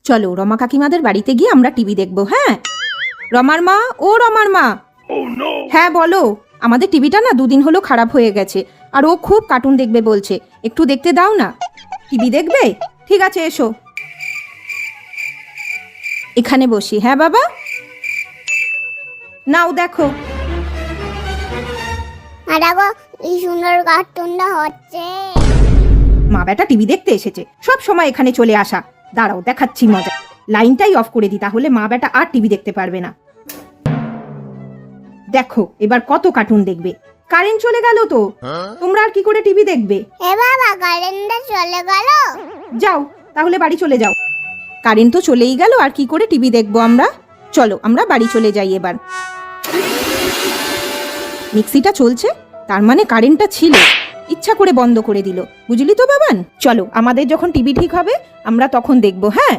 চলো রমা কাকিমাদের বাড়িতে গিয়ে আমরা টিভি দেখবো। হ্যাঁ রমার মা, ও রমার মা। হ্যাঁ বলো, আমাদের টিভিটা না দুদিন হলো খারাপ হয়ে গেছে, আর ও খুব কার্টুন দেখবে বলছে, একটু দেখতে দাও না। টিভি দেখবে? ঠিক আছে এসো, এখানে বসি। হ্যাঁ বাবা, নাও দেখো। দেখো কি সুন্দর কার্টুনটা হচ্ছে। মা বেটা টিভি দেখতে এসেছে, সব সময় এখানে চলে আসা। দাঁড়াও দেখাচ্ছি মজা। লাইনটাই অফ করে দিই, তাহলে মা বেটা আর টিভি দেখতে পারবে না। দেখো এবার কত কার্টুন দেখবে। কারেন্ট চলে গেল তো, তোমরা আর কি করে টিভি দেখবে? এ বাবা, কারেন্টটা চলে গেল। যাও তাহলে বাড়ি চলে যাও। কারেন্ট তো চলেই গেল, আর কি করে টিভি দেখবো আমরা? চলো আমরা বাড়ি চলে যাই এবার। মিক্সিটা চলছে, তার মানে কারেন্টটা ছিল, ইচ্ছা করে বন্ধ করে দিল, বুঝলি তো বাবান। চলো আমাদের যখন টিভি ঠিক হবে আমরা তখন দেখবো। হ্যাঁ।